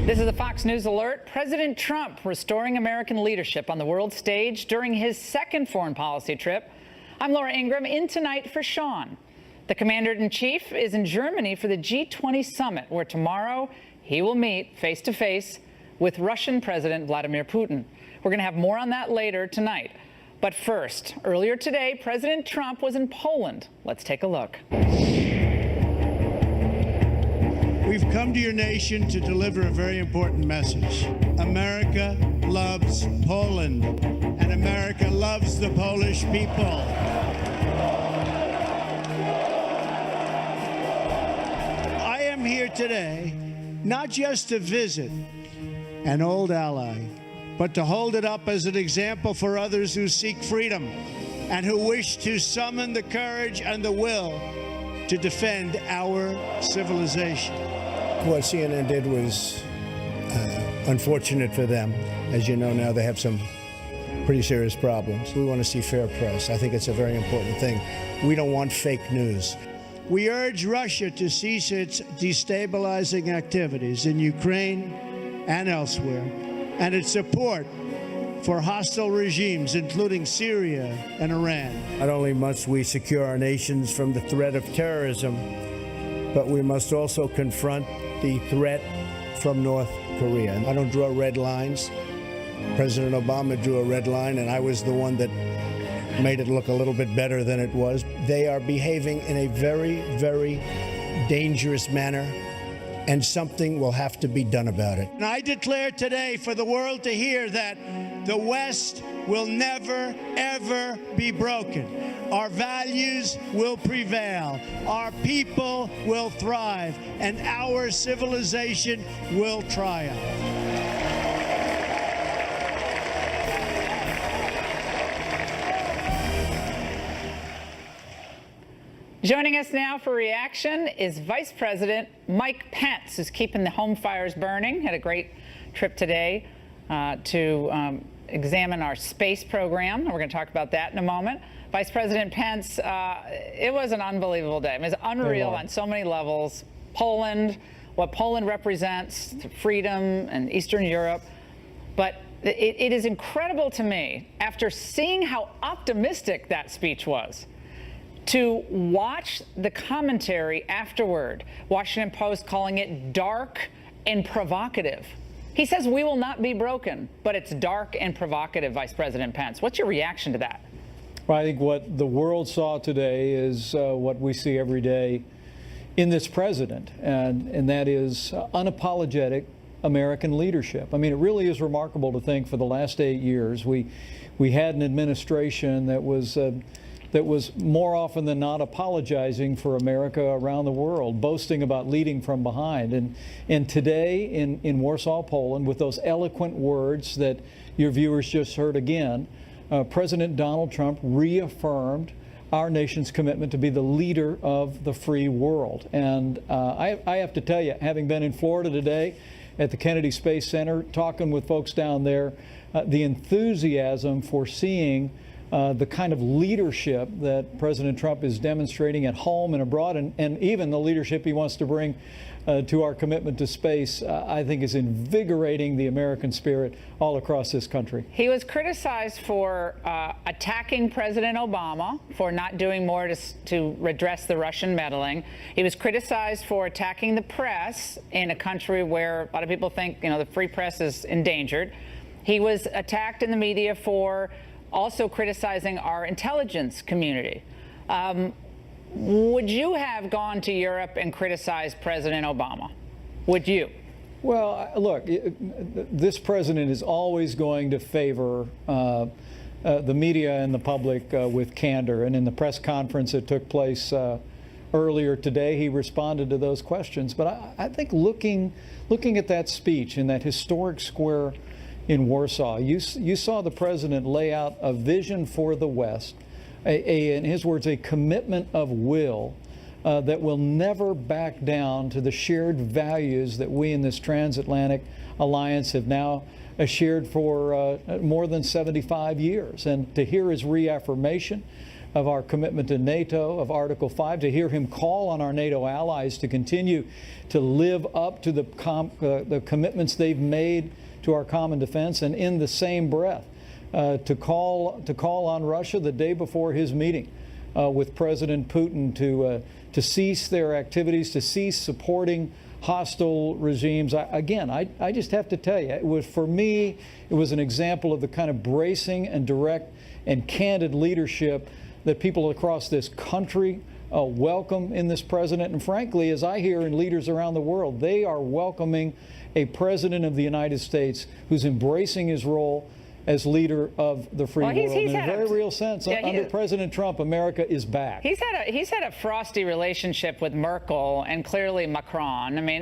This is the Fox News Alert. President Trump restoring American leadership on the world stage during his second foreign policy trip. I'm Laura Ingraham, in tonight for Sean. The commander-in-chief is in Germany for the G20 summit, where tomorrow he will meet face-to-face with Russian President Vladimir Putin. We're going to have more on that later tonight. But first, earlier today, President Trump was in Poland. Let's take a look. We've come to your nation to deliver a very important message. America loves Poland, and America loves the Polish people. I am here today not just to visit an old ally, but to hold it up as an example for others who seek freedom and who wish to summon the courage and the will to defend our civilization. What CNN did was unfortunate for them. As you know now, they have some pretty serious problems. We want to see fair press. I think it's a very important thing. We don't want fake news. We urge Russia to cease its destabilizing activities in Ukraine and elsewhere, and its support for hostile regimes, including Syria and Iran. Not only must we secure our nations from the threat of terrorism, but we must also confront the threat from North Korea. I don't draw red lines. President Obama drew a red line, and I was the one that made it look a little bit better than it was. They are behaving in a very, very dangerous manner, and something will have to be done about it. And I declare today for the world to hear that the West will never, ever be broken. Our values will prevail, our people will thrive, and our civilization will triumph. Joining us now for reaction is Vice President Mike Pence, who's keeping the home fires burning. Had a great trip today to examine our space program. We're going to talk about that in a moment. Vice President Pence, it was an unbelievable day. It was unreal on so many levels. Poland, what Poland represents, freedom and Eastern Europe. But it is incredible to me, after seeing how optimistic that speech was, to watch the commentary afterward. Washington Post calling it dark and provocative. He says we will not be broken, but it's dark and provocative, Vice President Pence. What's your reaction to that? Well, I think what the world saw today is what we see every day in this president, and that is unapologetic American leadership. I mean, it really is remarkable to think for the last 8 years we had an administration that was more often than not apologizing for America around the world, boasting about leading from behind. And today in Warsaw, Poland, with those eloquent words that your viewers just heard again, President Donald Trump reaffirmed our nation's commitment to be the leader of the free world. And I have to tell you, having been in Florida today at the Kennedy Space Center, talking with folks down there, the enthusiasm for seeing the kind of leadership that President Trump is demonstrating at home and abroad, and even the leadership he wants to bring to our commitment to space, I think is invigorating the American spirit all across this country. He was criticized for attacking President Obama for not doing more to redress the Russian meddling. He was criticized for attacking the press in a country where a lot of people think, the free press is endangered. He was attacked in the media for also criticizing our intelligence community. Would you have gone to Europe and criticized President Obama? Would you? Well, look, this president is always going to favor the media and the public with candor. And in the press conference that took place earlier today, he responded to those questions. But I think looking at that speech in that historic square in Warsaw, you saw the president lay out a vision for the West, in his words, a commitment of will that will never back down to the shared values that we in this transatlantic alliance have now shared for more than 75 years. And to hear his reaffirmation of our commitment to NATO, of Article 5, to hear him call on our NATO allies to continue to live up to the commitments they've made to our common defense, and in the same breath to call on Russia the day before his meeting with President Putin to cease their activities, to cease supporting hostile regimes. I just have to tell you, for me, it was an example of the kind of bracing and direct and candid leadership that people across this country welcome in this president. And frankly, as I hear in leaders around the world, they are welcoming a president of the United States who's embracing his role as leader of the free world. In a very real sense, under President Trump, America is back. He's had a frosty relationship with Merkel and clearly Macron. I mean,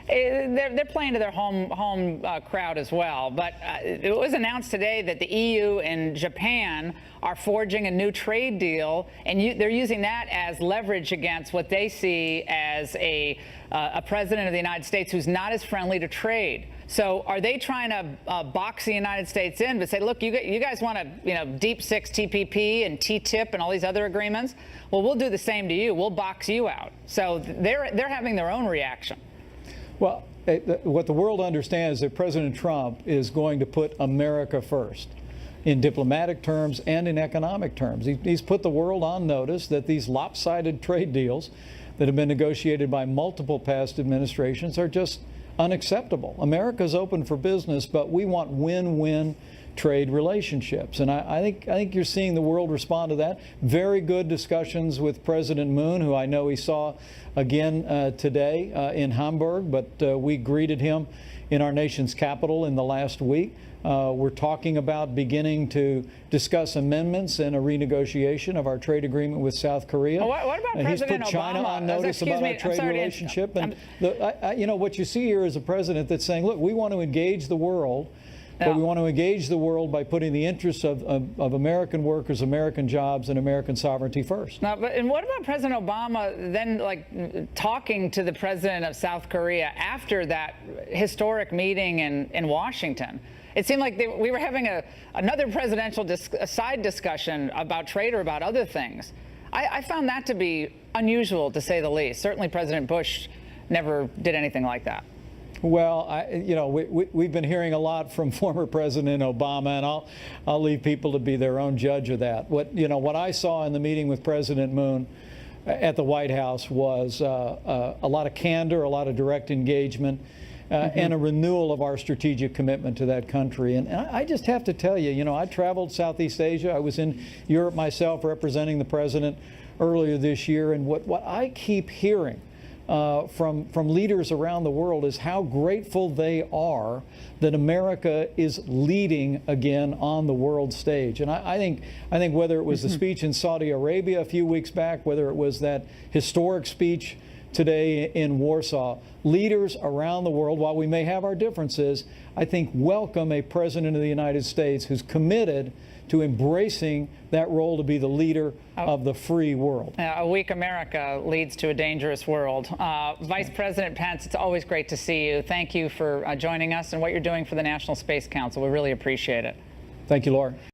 they're playing to their home crowd as well. But it was announced today that the EU and Japan are forging a new trade deal, and they're using that as leverage against what they see as a president of the United States who's not as friendly to trade. So are they trying to box the United States in, but say, look, you guys want to, deep six TPP and TTIP and all these other agreements? Well, we'll do the same to you. We'll box you out. So they're having their own reaction. Well, what the world understands is that President Trump is going to put America first in diplomatic terms and in economic terms. He's put the world on notice that these lopsided trade deals that have been negotiated by multiple past administrations are just unacceptable. America's open for business, but we want win-win trade relationships. And I think you're seeing the world respond to that. Very good discussions with President Moon, who I know he saw again today in Hamburg, but we greeted him in our nation's capital in the last week. We're talking about beginning to discuss amendments and a renegotiation of our trade agreement with South Korea. Well, what about and President he's put China Obama? on notice about our trade relationship. And what you see here is a president that's saying, look, we want to engage the world, but we want to engage the world by putting the interests of American workers, American jobs, and American sovereignty first. Now, and what about President Obama then, talking to the president of South Korea after that historic meeting in Washington? It seemed like we were having another presidential side discussion about trade or about other things. I found that to be unusual, to say the least. Certainly President Bush never did anything like that. Well, we've been hearing a lot from former President Obama, and I'll leave people to be their own judge of that. What I saw in the meeting with President Moon at the White House was a lot of candor, a lot of direct engagement, and a renewal of our strategic commitment to that country. And I just have to tell you, I traveled Southeast Asia. I was in Europe myself representing the president earlier this year, and what I keep hearing from leaders around the world is how grateful they are that America is leading again on the world stage. And I think whether it was the speech in Saudi Arabia a few weeks back, whether it was that historic speech today in Warsaw, leaders around the world, while we may have our differences, I think welcome a president of the United States who's committed to embracing that role to be the leader of the free world. A weak America leads to a dangerous world. Vice President Pence, it's always great to see you. Thank you for joining us and what you're doing for the National Space Council. We really appreciate it. Thank you, Laura.